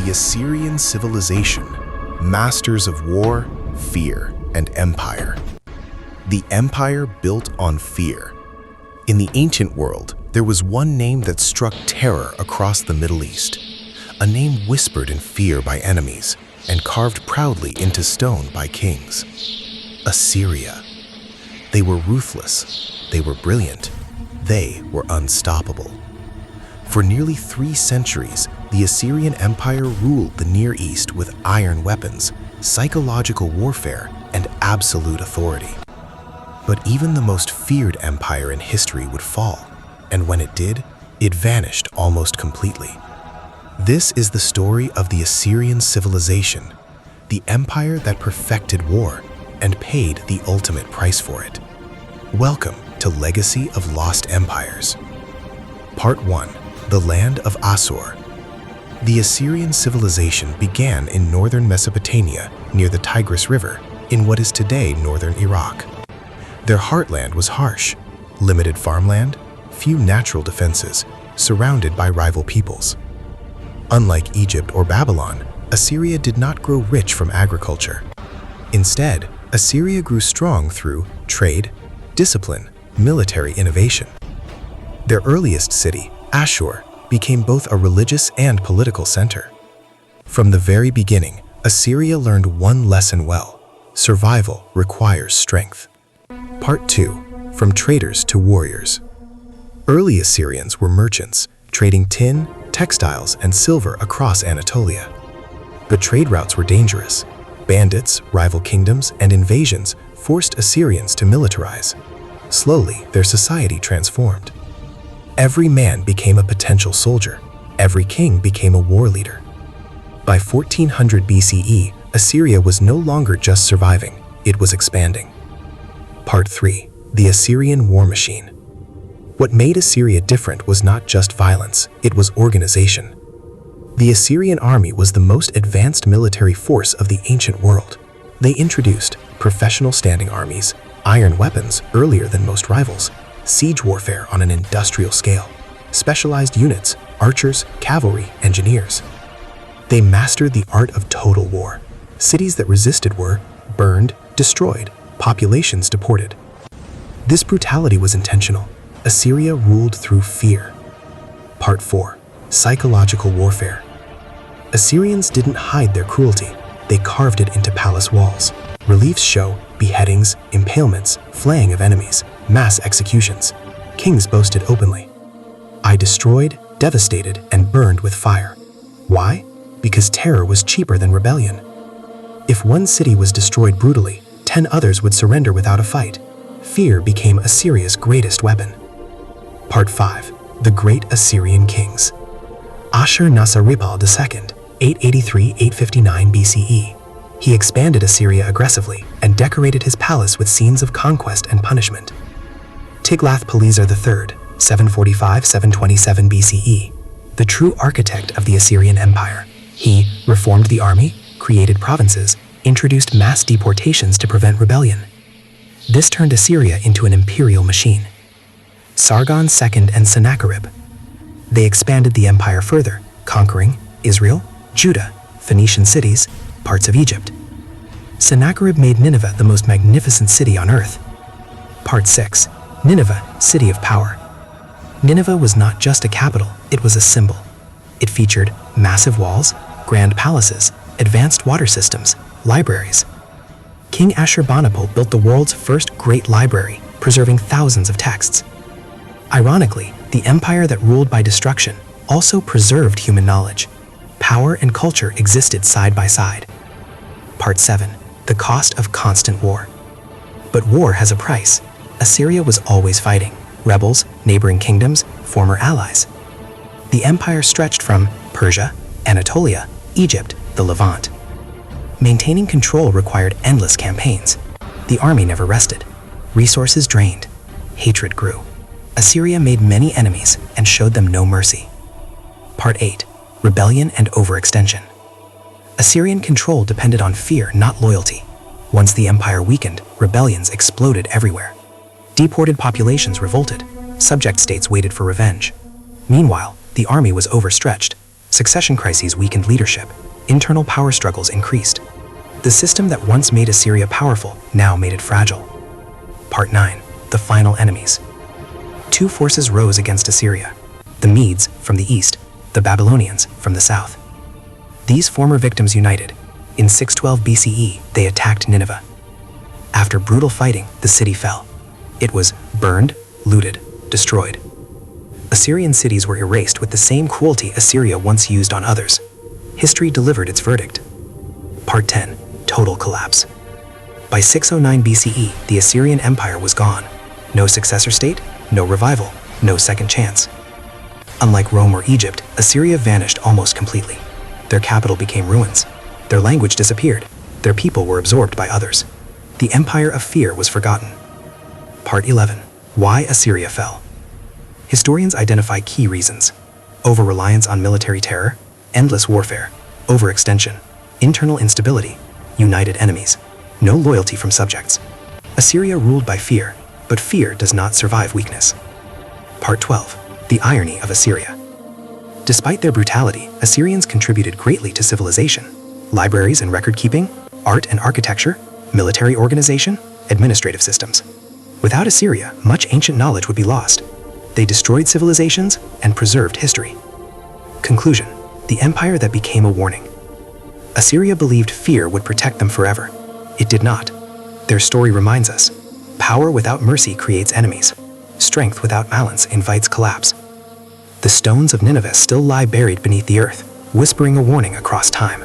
The Assyrian civilization, masters of war, fear, and empire. The empire built on fear. In the ancient world, there was one name that struck terror across the Middle East, a name whispered in fear by enemies and carved proudly into stone by kings. Assyria. They were ruthless, they were brilliant, they were unstoppable. For nearly 3 centuries, the Assyrian Empire ruled the Near East with iron weapons, psychological warfare, and absolute authority. But even the most feared empire in history would fall, and when it did, it vanished almost completely. This is the story of the Assyrian civilization, the empire that perfected war and paid the ultimate price for it. Welcome to Legacy of Lost Empires. Part 1. The Land of Assur. The Assyrian civilization began in northern Mesopotamia near the Tigris River in what is today northern Iraq. Their heartland was harsh, limited farmland, few natural defenses, surrounded by rival peoples. Unlike Egypt or Babylon, Assyria did not grow rich from agriculture. Instead, Assyria grew strong through trade, discipline, military innovation. Their earliest city, Ashur, became both a religious and political center. From the very beginning, Assyria learned one lesson well: survival requires strength. Part 2. From traders to warriors. Early Assyrians were merchants, trading tin, textiles, and silver across Anatolia. But trade routes were dangerous. Bandits, rival kingdoms, and invasions forced Assyrians to militarize. Slowly, their society transformed. Every man became a potential soldier. Every king became a war leader. By 1400 BCE, Assyria was no longer just surviving, it was expanding. Part 3. The Assyrian War Machine. What made Assyria different was not just violence, it was organization. The Assyrian army was the most advanced military force of the ancient world. They introduced professional standing armies, iron weapons earlier than most rivals, siege warfare on an industrial scale, specialized units, archers, cavalry, engineers. They mastered the art of total war. Cities that resisted were burned, destroyed, populations deported. This brutality was intentional. Assyria ruled through fear. Part 4. Psychological warfare. Assyrians didn't hide their cruelty. They carved it into palace walls. Reliefs show beheadings, impalements, flaying of enemies, mass executions. Kings boasted openly. I destroyed, devastated, and burned with fire. Why? Because terror was cheaper than rebellion. If one city was destroyed brutally, 10 others would surrender without a fight. Fear became Assyria's greatest weapon. Part 5. The Great Assyrian Kings. Ashur-nasir-pal II, 883–859 BCE. He expanded Assyria aggressively and decorated his palace with scenes of conquest and punishment. Tiglath-Pileser III, 745–727 BCE, the true architect of the Assyrian Empire. He reformed the army, created provinces, introduced mass deportations to prevent rebellion. This turned Assyria into an imperial machine. Sargon II and Sennacherib. They expanded the empire further, conquering Israel, Judah, Phoenician cities, parts of Egypt. Sennacherib made Nineveh the most magnificent city on earth. Part 6. Nineveh, City of Power. Nineveh was not just a capital, it was a symbol. It featured massive walls, grand palaces, advanced water systems, libraries. King Ashurbanipal built the world's first great library, preserving thousands of texts. Ironically, the empire that ruled by destruction also preserved human knowledge. Power and culture existed side by side. Part 7. The cost of constant war. But war has a price. Assyria was always fighting. Rebels, neighboring kingdoms, former allies. The empire stretched from Persia, Anatolia, Egypt, the Levant. Maintaining control required endless campaigns. The army never rested. Resources drained. Hatred grew. Assyria made many enemies and showed them no mercy. Part 8. Rebellion and overextension. Assyrian control depended on fear, not loyalty. Once the empire weakened, rebellions exploded everywhere. Deported populations revolted. Subject states waited for revenge. Meanwhile, the army was overstretched. Succession crises weakened leadership. Internal power struggles increased. The system that once made Assyria powerful now made it fragile. Part 9. The final enemies. Two forces rose against Assyria: the Medes from the east, the Babylonians from the south. These former victims united. In 612 BCE, they attacked Nineveh. After brutal fighting, the city fell. It was burned, looted, destroyed. Assyrian cities were erased with the same cruelty Assyria once used on others. History delivered its verdict. Part 10. Total collapse. By 609 BCE, the Assyrian Empire was gone. No successor state, no revival, no second chance. Unlike Rome or Egypt, Assyria vanished almost completely. Their capital became ruins. Their language disappeared. Their people were absorbed by others. The empire of fear was forgotten. Part 11. Why Assyria fell. Historians identify key reasons: over-reliance on military terror, endless warfare, overextension, internal instability, united enemies, no loyalty from subjects. Assyria ruled by fear, but fear does not survive weakness. Part 12. The irony of Assyria. Despite their brutality, Assyrians contributed greatly to civilization. Libraries and record-keeping, art and architecture, military organization, administrative systems. Without Assyria, much ancient knowledge would be lost. They destroyed civilizations and preserved history. Conclusion: the empire that became a warning. Assyria believed fear would protect them forever. It did not. Their story reminds us: power without mercy creates enemies. Strength without balance invites collapse. The stones of Nineveh still lie buried beneath the earth, whispering a warning across time.